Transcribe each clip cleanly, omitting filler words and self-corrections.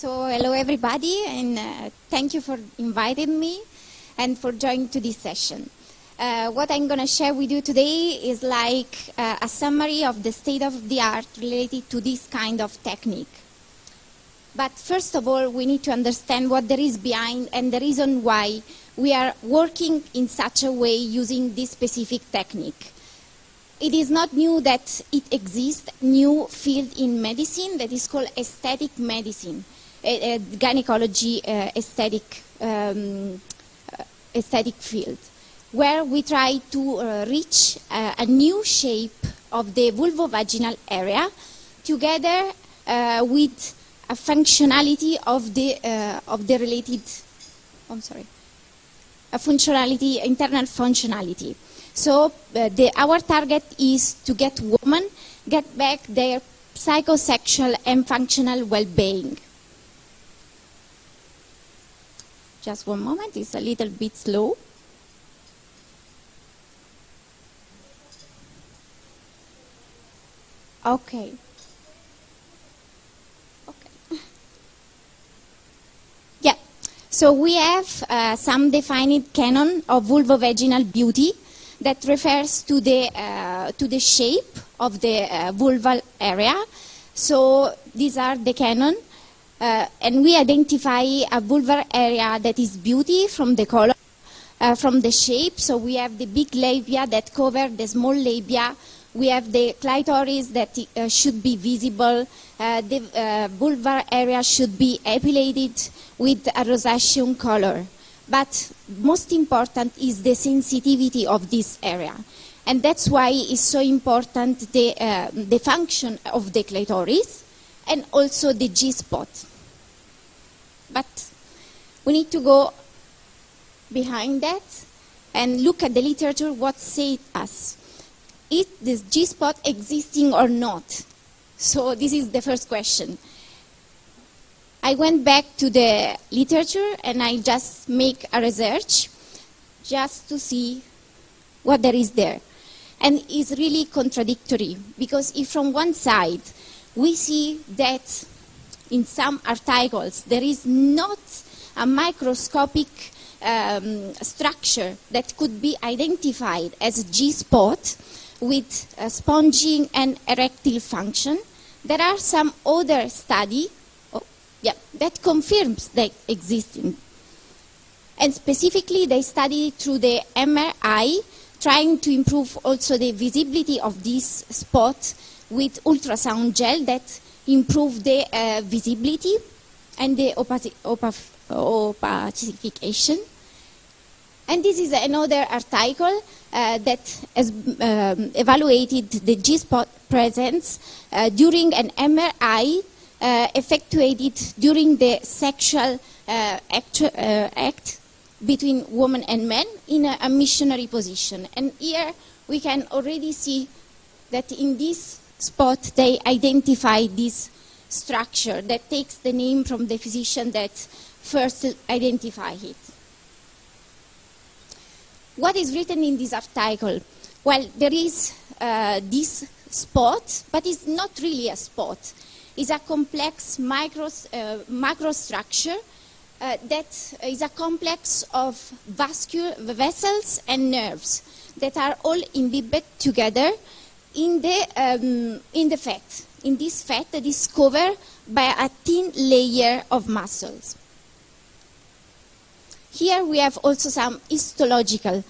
So hello everybody, and thank you for inviting me and for joining to this session. What I'm going to share with you today is like a summary of the state of the art related to this kind of technique. But first of all, we need to understand what there is behind and the reason why we are working in such a way using this specific technique. It is not new that it exists, new field in medicine that is called aesthetic medicine, gynecology aesthetic field, where we try to reach a new shape of the vulvovaginal area together with a functionality of the related, a functionality, internal functionality. So our target is to get women get back their psychosexual and functional well-being. Just one moment, it's a little bit slow. Okay. Yeah, so we have some defined canon of vulvovaginal beauty that refers to the shape of the vulval area. So these are the canon, and we identify a vulvar area that is beauty from the color, from the shape. So we have the big labia that cover the small labia. We have the clitoris that should be visible. The vulvar area should be epilated with a rosaceum color. But most important is the sensitivity of this area. And that's why it's so important the function of the clitoris and also the Gspot. But we need to go behind that and look at the literature, what says us. Is this Gspot existing or not? So this is the first question. I went back to the literature and I just make a research just to see what there is there. And it's really contradictory because if from one side we see that in some articles there is not a microscopic structure that could be identified as a Gspot with sponging and erectile function, there are some other studies that confirms that existing. And specifically, they studied through the MRI, trying to improve also the visibility of this spot with ultrasound gel that improve the visibility and the opacification. And this is another article that has evaluated the Gspot presence during an MRI effectuated during the sexual act between women and men in a missionary position. And here we can already see that in this spot they identify this structure that takes the name from the physician that first identified it. What is written in this article? Well, there is this spot, but it's not really a spot. It's a complex macrostructure that is a complex of vascular vessels and nerves that are all imbibed together in the fat. In this fat that is covered by a thin layer of muscles. Here we have also some histological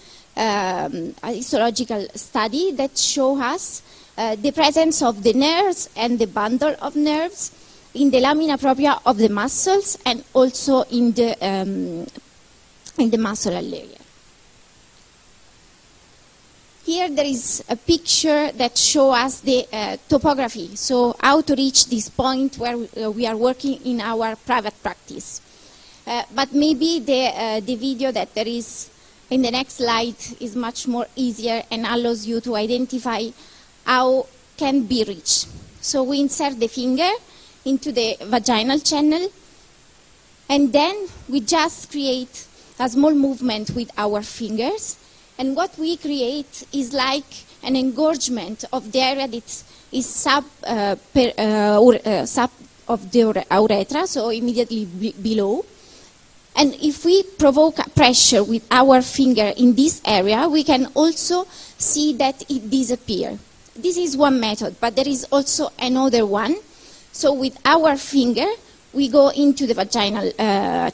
study that show us the presence of the nerves and the bundle of nerves in the lamina propria of the muscles and also in the muscular layer. Here there is a picture that shows us the topography, so how to reach this point where we are working in our private practice. But maybe the video that there is in the next slide is much more easier and allows you to identify how can be reached. So we insert the finger into the vaginal channel and then we just create a small movement with our fingers, and what we create is like an engorgement of the area that is of the urethra, so immediately below. And if we provoke pressure with our finger in this area, we can also see that it disappears. This is one method, but there is also another one. So with our finger, we go into the vaginal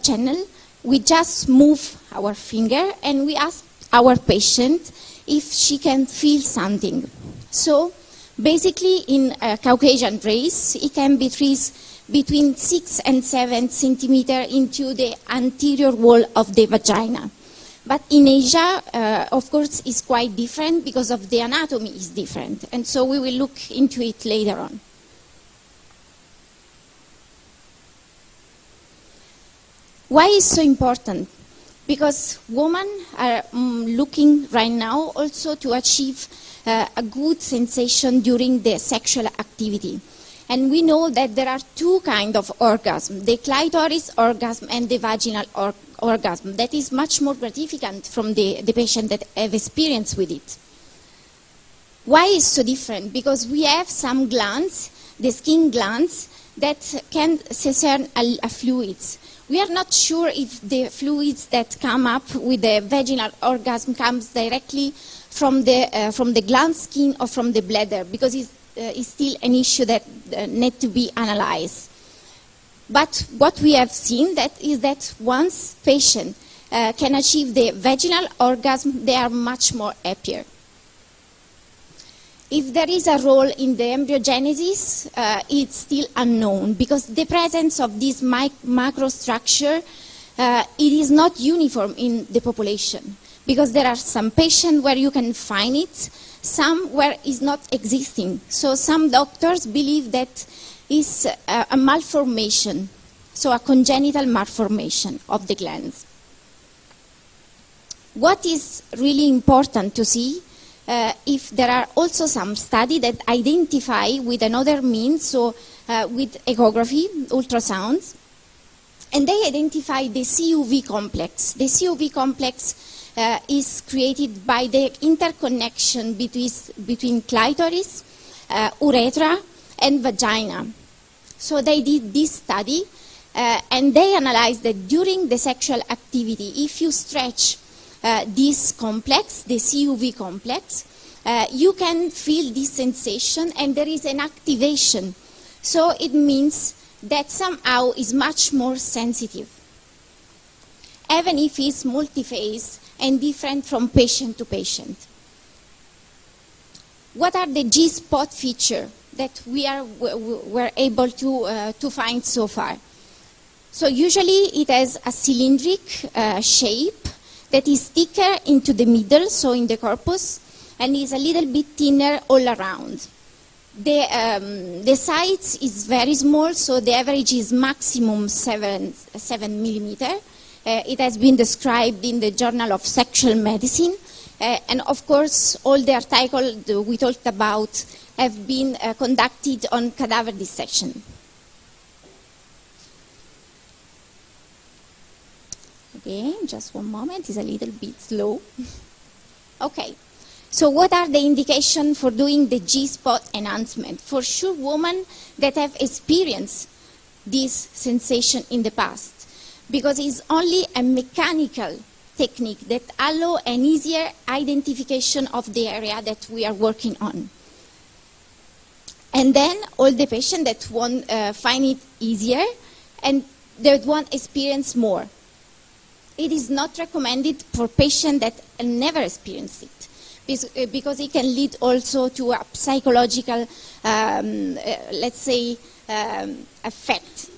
channel, we just move our finger, and we ask our patient if she can feel something. So basically in a Caucasian race, it can be traced between 6 and 7 centimeters into the anterior wall of the vagina. But in Asia, of course, it's quite different because of the anatomy is different. And so we will look into it later on. Why is so important? Because women are looking right now also to achieve a good sensation during the sexual activity. And we know that there are two kinds of orgasm, the clitoris orgasm and the vaginal orgasm. That is much more gratificant from the patient that have experience with it. Why is so different? Because we have some glands, the skin glands, that can discern fluids. We are not sure if the fluids that come up with the vaginal orgasm comes directly from the gland skin or from the bladder, because it's still an issue that needs to be analyzed. But what we have seen is that once patient can achieve the vaginal orgasm, they are much more happier. If there is a role in the embryogenesis, it's still unknown, because the presence of this macrostructure, it is not uniform in the population, because there are some patients where you can find it, some where it's not existing. So some doctors believe that it's a malformation, so a congenital malformation of the glands. What is really important to see, if there are also some studies that identify with another means, so with echography, ultrasounds, and they identify the CUV complex. The CUV complex is created by the interconnection between clitoris, urethra, and vagina. So they did this study, and they analyzed that during the sexual activity, if you stretch this complex, the CUV complex, you can feel this sensation, and there is an activation. So it means that somehow is much more sensitive, even if it's multi-phase and different from patient to patient. What are the Gspot features that we're able to find so far? So usually it has a cylindric shape that is thicker into the middle, so in the corpus, and is a little bit thinner all around. The size is very small, so the average is maximum 7 millimeter. It has been described in the Journal of Sexual Medicine, and of course all the articles we talked about have been conducted on cadaver dissection. Okay, just one moment, it's a little bit slow. Okay, so what are the indications for doing the Gspot enhancement? For sure, women that have experienced this sensation in the past, because it's only a mechanical technique that allows an easier identification of the area that we are working on. And then all the patients that won't find it easier and that won't experience more. It is not recommended for patients that never experienced it, because it can lead also to a psychological, let's say, effect.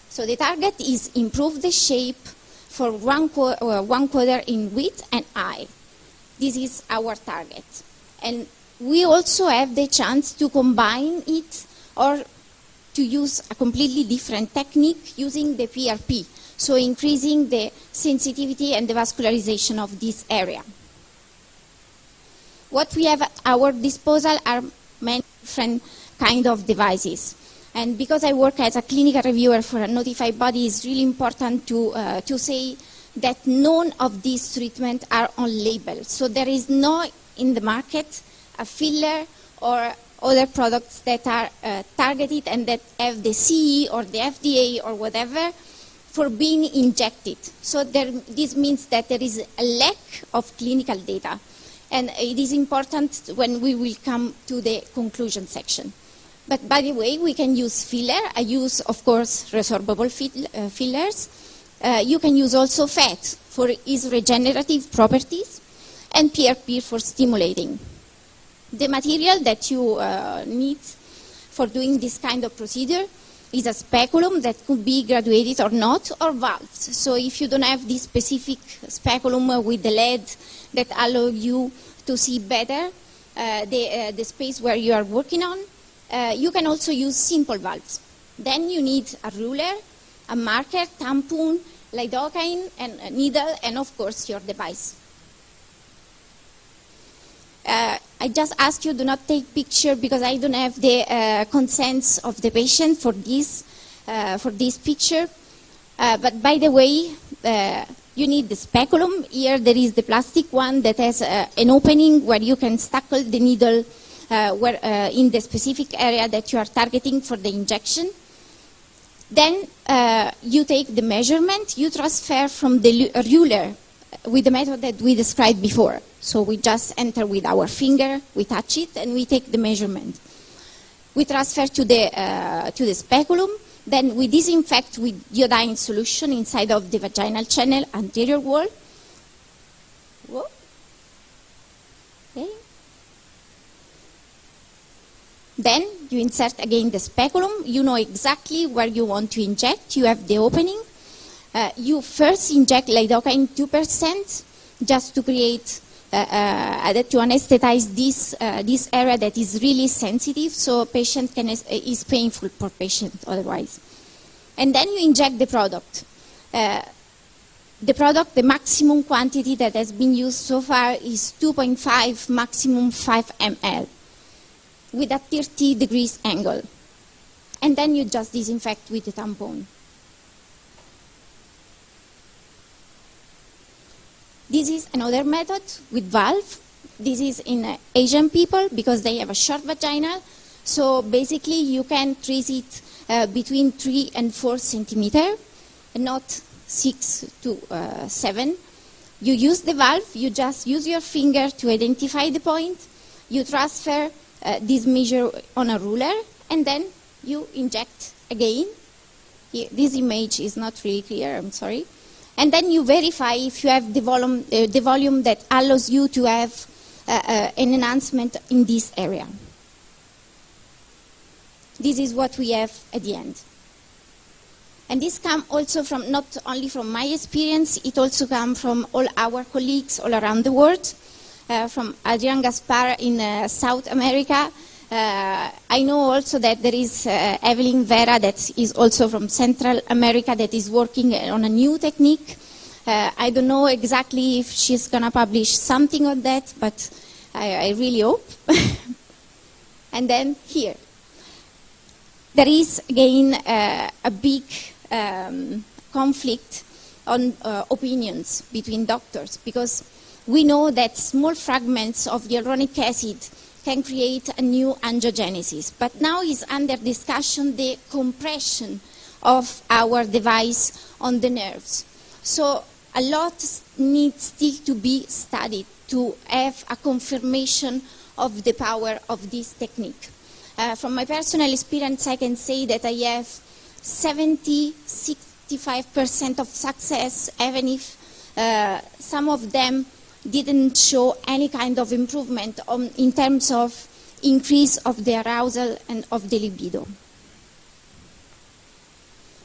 So the target is improve the shape for one quarter in width and height. This is our target. And we also have the chance to combine it or to use a completely different technique using the PRP, so increasing the sensitivity and the vascularization of this area. What we have at our disposal are many different kind of devices. And because I work as a clinical reviewer for a notified body, it's really important to say that none of these treatments are on label. So there is no in the market a filler or other products that are targeted and that have the CE or the FDA or whatever for being injected. So this means that there is a lack of clinical data. And it is important when we will come to the conclusion section. But by the way, we can use filler. I use, of course, resorbable fillers. You can use also fat for its regenerative properties and PRP for stimulating. The material that you need for doing this kind of procedure is a speculum that could be graduated or not, or valves. So if you don't have this specific speculum with the LED that allow you to see better the space where you are working on, you can also use simple valves. Then you need a ruler, a marker, tampon, lidocaine, and a needle, and of course your device. I just ask you do not take picture because I don't have the consent of the patient for this picture. But by the way, you need the speculum. Here there is the plastic one that has an opening where you can stackle the needle in the specific area that you are targeting for the injection. Then you take the measurement, you transfer from the ruler with the method that we described before. So we just enter with our finger, we touch it, and we take the measurement. We transfer to the speculum, then we disinfect with iodine solution inside of the vaginal channel anterior wall. Whoa. Okay. Then you insert again the speculum. You know exactly where you want to inject. You have the opening. You first inject lidocaine 2% just to create, to anesthetize this area that is really sensitive, so patient is painful for patient otherwise. And then you inject the product. The maximum quantity that has been used so far is 2.5, maximum 5 ml with a 30 degrees angle. And then you just disinfect with the tampon. This is another method with valve. This is in Asian people because they have a short vagina. So basically you can treat it between 3 and 4 centimeters, not 6 to 7. You use the valve, you just use your finger to identify the point. You transfer this measure on a ruler and then you inject again. Here, this image is not really clear, I'm sorry. And then you verify if you have the volume that allows you to have an enhancement in this area. This is what we have at the end. And this comes also from, not only from my experience, it also comes from all our colleagues all around the world, from Adrian Gaspar in South America. I know also that there is Evelyn Vera that is also from Central America that is working on a new technique. I don't know exactly if she's going to publish something on that, but I really hope. And then here. There is, again, a big conflict on opinions between doctors because we know that small fragments of hyaluronic acid can create a new angiogenesis. But now is under discussion the compression of our device on the nerves. So a lot needs still to be studied to have a confirmation of the power of this technique. From my personal experience, I can say that I have 65% of success, even if some of them didn't show any kind of improvement in terms of increase of the arousal and of the libido.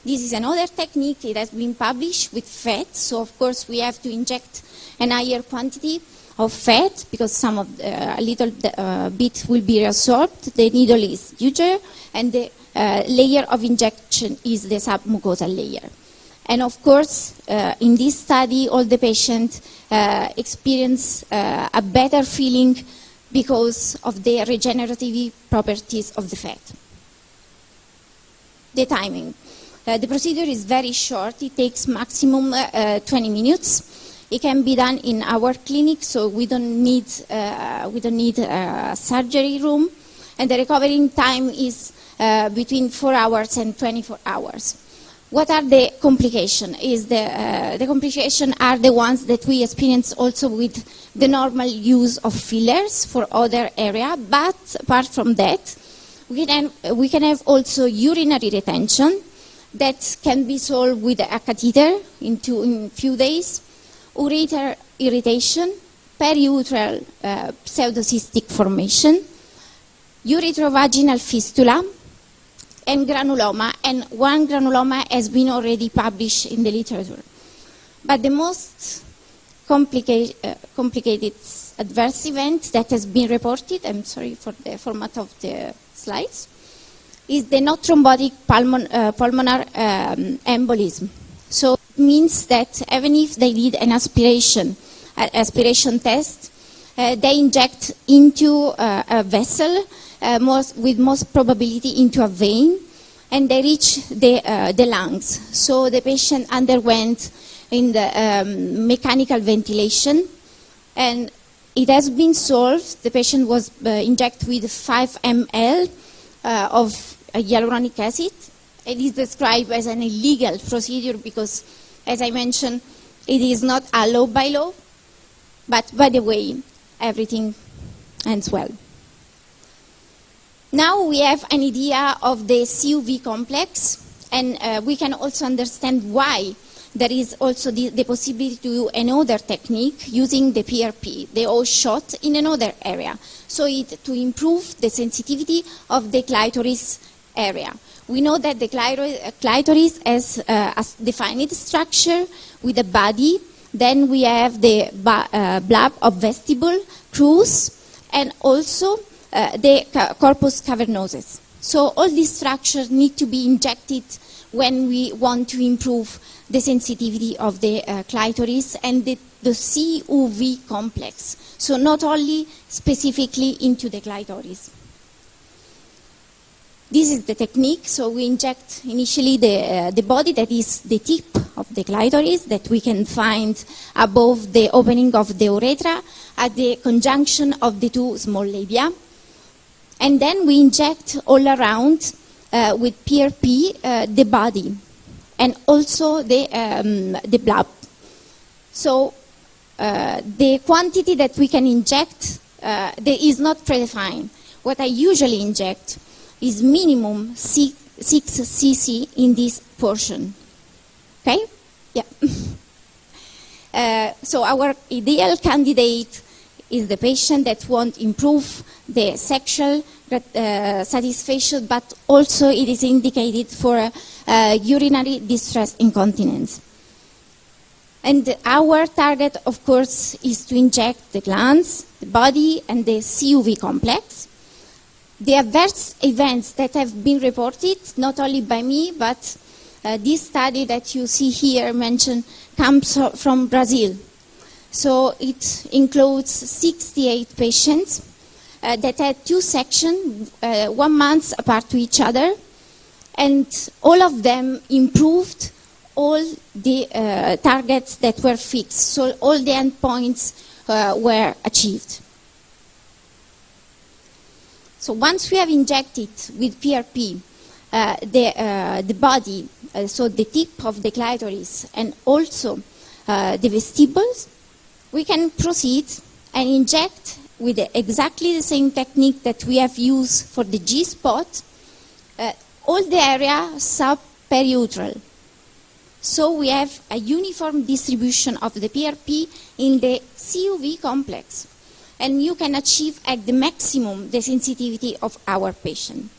This is another technique. It has been published with fat, so of course we have to inject a higher quantity of fat because some of a little bit will be reabsorbed. The needle is huger, and the layer of injection is the submucosal layer. And of course, in this study, all the patients experience a better feeling because of the regenerative properties of the fat. The timing. The procedure is very short. It takes maximum 20 minutes. It can be done in our clinic, so we don't need a surgery room. and the recovering time is between 4 hours and 24 hours. What are the complications? The complications are the ones that we experience also with the normal use of fillers for other area, but apart from that, we can have also urinary retention that can be solved with a catheter in few days, ureter irritation, periuteral pseudocystic formation, urethrovaginal fistula, and granuloma, and one granuloma has been already published in the literature. But the most complicated adverse event that has been reported, I'm sorry for the format of the slides, is the not thrombotic pulmonary embolism. So it means that even if they did an aspiration test, they inject into a vessel, with most probability into a vein, and they reach the lungs. So the patient underwent in the mechanical ventilation, and it has been solved. The patient was injected with 5 ml of hyaluronic acid. It is described as an illegal procedure because, as I mentioned, it is not allowed by law, but by the way, everything ends well. Now we have an idea of the CUV complex, and we can also understand why there is also the possibility to do another technique using the PRP, the O shot, in another area, so to improve the sensitivity of the clitoris area. We know that the clitoris has a defined structure with a body. Then we have the bulb of vestibule, crus, and also the corpus cavernosus. So all these structures need to be injected when we want to improve the sensitivity of the clitoris and the CUV complex. So not only specifically into the clitoris. This is the technique. So we inject initially the body, that is the tip of the clitoris that we can find above the opening of the urethra at the conjunction of the two small labia. And then we inject all around with PRP the body and also the blood. So the quantity that we can inject is not predefined. What I usually inject is minimum 6 cc in this portion. Okay? Yeah. So our ideal candidate is the patient that wants to improve the sexual satisfaction, but also it is indicated for urinary distress incontinence. And our target, of course, is to inject the glands, the body, and the CUV complex. The adverse events that have been reported, not only by me, but this study that you see here mentioned comes from Brazil. So it includes 68 patients that had 2 sections, 1 month apart to each other, and all of them improved all the targets that were fixed. So all the endpoints were achieved. So once we have injected with PRP the body, so the tip of the clitoris and also the vestibules, we can proceed and inject with exactly the same technique that we have used for the Gspot, all the area subperiosteal. So we have a uniform distribution of the PRP in the CUV complex. And you can achieve at the maximum the sensitivity of our patient.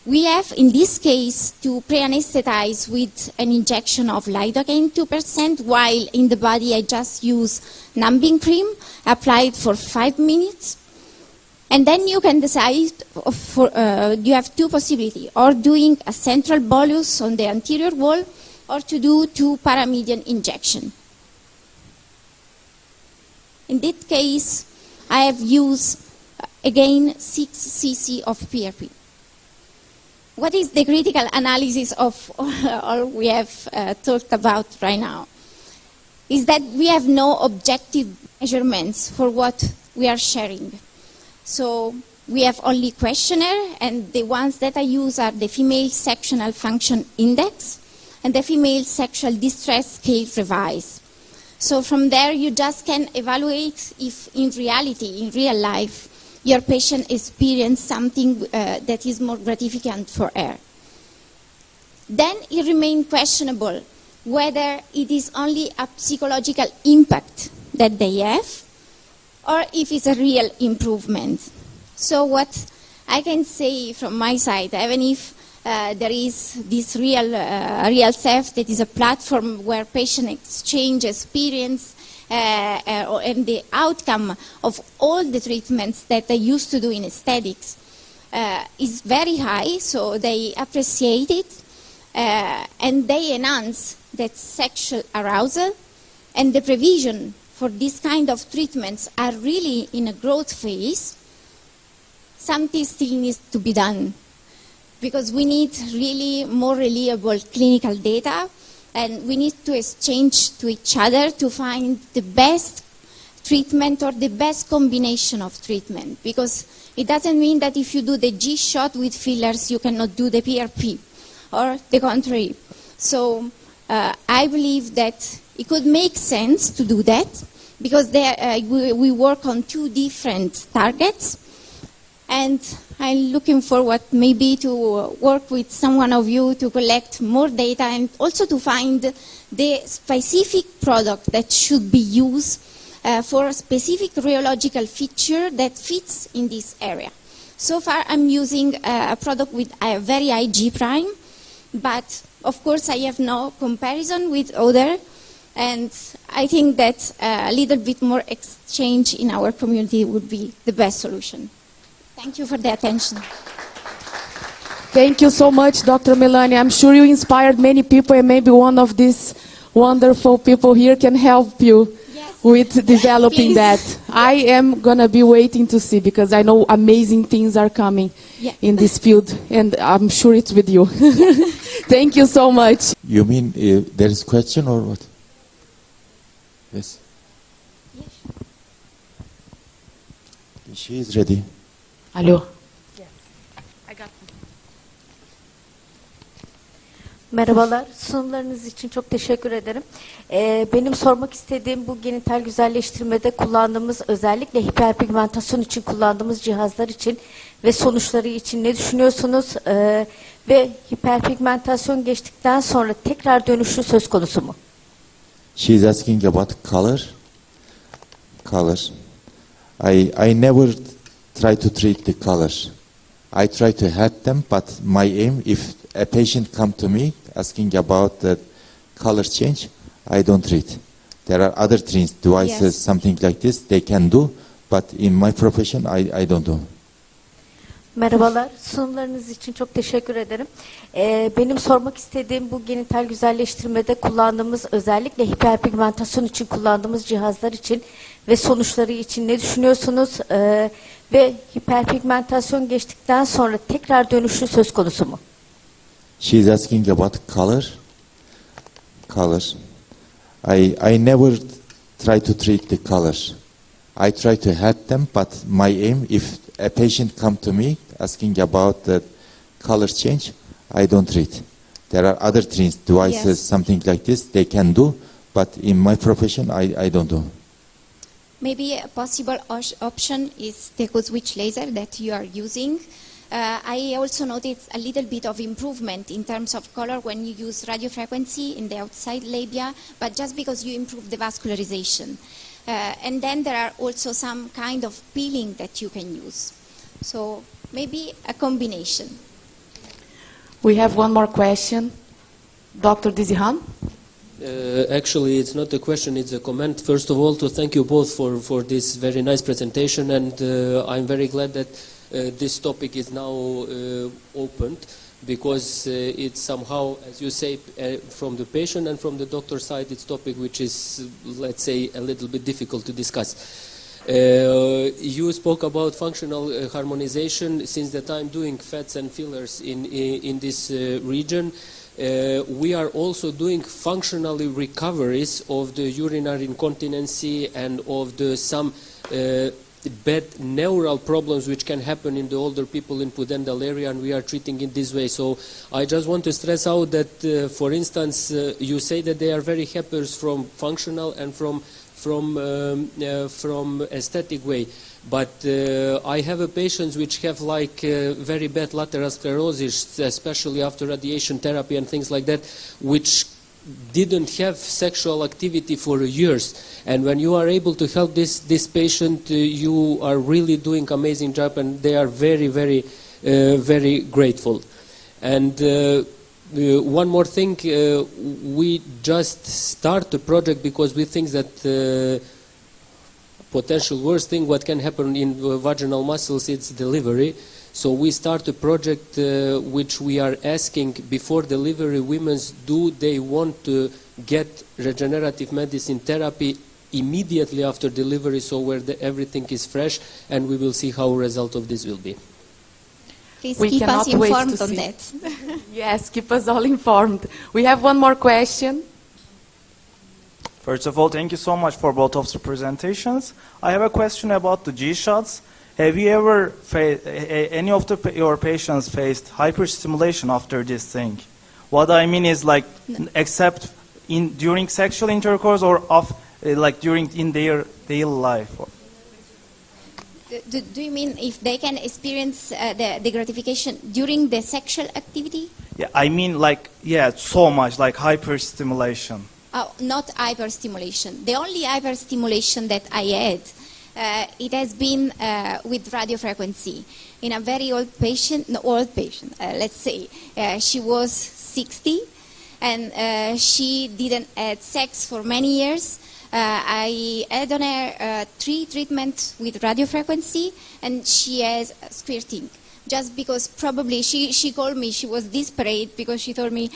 We have, in this case, to pre-anesthetize with an injection of Lidocaine 2%, while in the body I just use numbing cream, applied for 5 minutes. And then you can decide, you have 2 possibilities, or doing a central bolus on the anterior wall, or to do 2 paramedian injection. In this case, I have used, again, 6 cc of PRP. What is the critical analysis of all we have talked about right now? Is that we have no objective measurements for what we are sharing. So we have only questionnaire, and the ones that I use are the Female Sexual Function Index and the Female Sexual Distress Scale Revised. So from there, you just can evaluate if in reality, in real life, your patient experienced something that is more gratificant for her. Then it remains questionable whether it is only a psychological impact that they have or if it's a real improvement. So what I can say from my side, even if there is this real self that is a platform where patient exchange experience and the outcome of all the treatments that they used to do in aesthetics is very high, so they appreciate it and they enhance that sexual arousal, and the provision for this kind of treatments are really in a growth phase. Something still needs to be done because we need really more reliable clinical data, and we need to exchange to each other to find the best treatment or the best combination of treatment, because it doesn't mean that if you do the G-shot with fillers you cannot do the PRP or the contrary. So I believe that it could make sense to do that because we work on two different targets, and I'm looking forward maybe to work with someone of you to collect more data and also to find the specific product that should be used for a specific rheological feature that fits in this area. So far I'm using a product with a very high G prime, but of course I have no comparison with other, and I think that a little bit more exchange in our community would be the best solution. Thank you for the attention. Thank you so much, Dr. Melania. I'm sure you inspired many people, and maybe one of these wonderful people here can help you with developing that. I am going to be waiting to see, because I know amazing things are coming in this field, and I'm sure it's with you. Thank you so much. You mean there is question or what? Yes. She is ready. Alo. Merhabalar, sunumlarınız için çok teşekkür ederim. Benim sormak istediğim bu genital güzelleştirmede kullandığımız, özellikle hiperpigmentasyon için kullandığımız cihazlar için ve sonuçları için ne düşünüyorsunuz? Ve hiperpigmentasyon geçtikten sonra tekrar dönüşü söz konusu mu? She is asking about color. I never try to treat the color. I try to help them, but my aim, if a patient come to me asking about the color change, I don't treat. There are other devices, something like this, they can do, but in my profession, I don't do. Merhabalar, sunumlarınız için çok teşekkür ederim. Benim sormak istediğim bu genital güzelleştirmede kullandığımız, özellikle hiperpigmentasyon için kullandığımız cihazlar için ve sonuçları için ne düşünüyorsunuz? Ve hiperpigmentasyon geçtikten sonra tekrar dönüşü söz konusu mu? She is asking about color. I never try to treat the color. I try to help them, but my aim, if a patient come to me asking about the color change, I don't treat. There are other devices, something like this, they can do, but in my profession, I don't do. Maybe a possible option is the code switch laser that you are using. I also noticed a little bit of improvement in terms of color when you use radio frequency in the outside labia, but just because you improve the vascularization. And then there are also some kind of peeling that you can use. So maybe a combination. We have one more question. Dr. Dizihan? Actually, it's not a question, it's a comment. First of all, to thank you both for this very nice presentation, and I'm very glad that this topic is now opened, because it's somehow, as you say, from the patient and from the doctor side, it's a topic which is, let's say, a little bit difficult to discuss. You spoke about functional harmonization. Since that I'm doing fats and fillers in this region, we are also doing functional recoveries of the urinary incontinency and of the some bad neural problems which can happen in the older people in pudendal area, and we are treating it this way. So I just want to stress out that, for instance, you say that they are very happy from functional and from aesthetic way. But I have a patients which have like very bad lateral sclerosis, especially after radiation therapy and things like that, which didn't have sexual activity for years. And when you are able to help this patient, you are really doing amazing job, and they are very, very, very grateful. And one more thing, we just start the project because we think that potential worst thing what can happen in vaginal muscles is delivery. So we start a project which we are asking before delivery women, do they want to get regenerative medicine therapy immediately after delivery, so where everything is fresh, and we will see how result of this will be. Please We keep us cannot wait informed to on see. that. Yes, keep us all informed. We have one more question. First of all, thank you so much for both of the presentations. I have a question about the G-shots. Have you ever, any of your patients faced hyperstimulation after this thing? What I mean is like, except during sexual intercourse or like in their daily life? Do you mean if they can experience the gratification during the sexual activity? Yeah, I mean like, yeah, so much, like hyperstimulation. Oh, not hyperstimulation. The only hyperstimulation that I had, it has been with radiofrequency. In a very old patient, let's say, she was 60, and she didn't have sex for many years. I had on her 3 treatments with radiofrequency, and she has squirting. Just because probably she called me, she was desperate because she told me,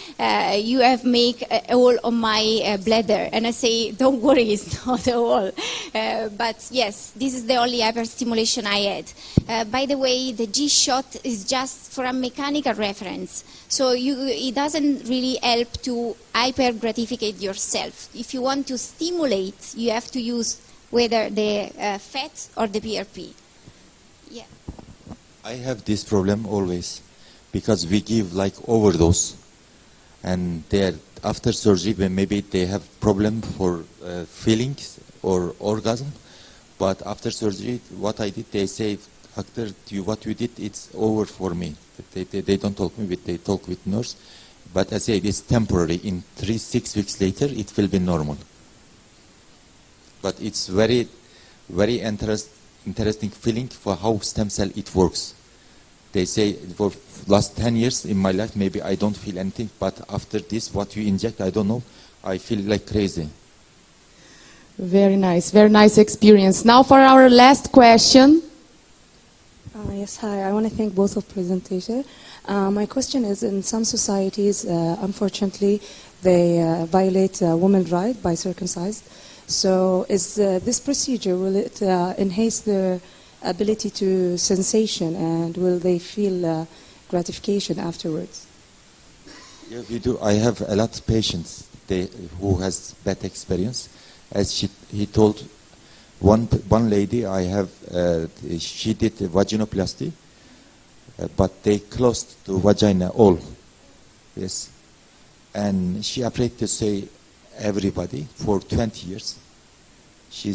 you have made a hole on my bladder. And I say, don't worry, it's not a hole. But yes, this is the only hyperstimulation I had. By the way, the G-shot is just for a mechanical reference. So it doesn't really help to hyper-gratificate yourself. If you want to stimulate, you have to use whether the FET or the PRP. Yeah. I have this problem always because we give like overdose, and after surgery when maybe they have problem for feelings or orgasm, but after surgery what I did, they say, doctor, what you did, it's over for me. They don't talk with me, they talk with nurse, but I say it's temporary. In 3-6 weeks later it will be normal. But it's very, very interesting feeling for how stem cell it works. They say for last 10 years in my life maybe I don't feel anything, but after this what you inject, I don't know, I feel like crazy. Very nice experience. Now for our last question. Yes, hi. I want to thank both of presenters. My question is, in some societies, unfortunately, they violate women's right by circumcised. So is this procedure, will it enhance their ability to sensation, and will they feel gratification afterwards? Yeah, we do. I have a lot of patients who has bad experience. As he told one lady, I have she did a vaginoplasty, but they closed the vagina all. Yes, and she afraid to say everybody for 20 years. She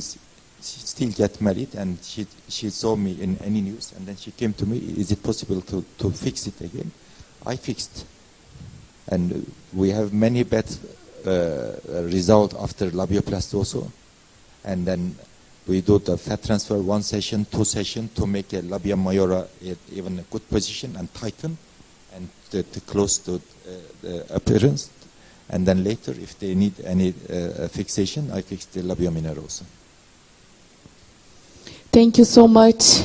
still get married, and she saw me in any news, and then she came to me, is it possible to fix it again? I fixed. And we have many bad result after labioplasty also. And then we do the fat transfer 1 session, 2 sessions to make a labia majora even a good position and tighten and to close to the appearance. And then later, if they need any fixation, I fix the labia minora also. Thank you so much.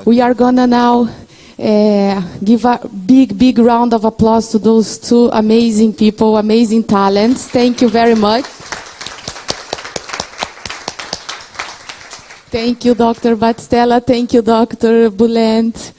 We are gonna now give a big round of applause to those 2 amazing people, amazing talents. Thank you very much. Thank you, Dr. Battistella. Thank you, Dr. Bulent.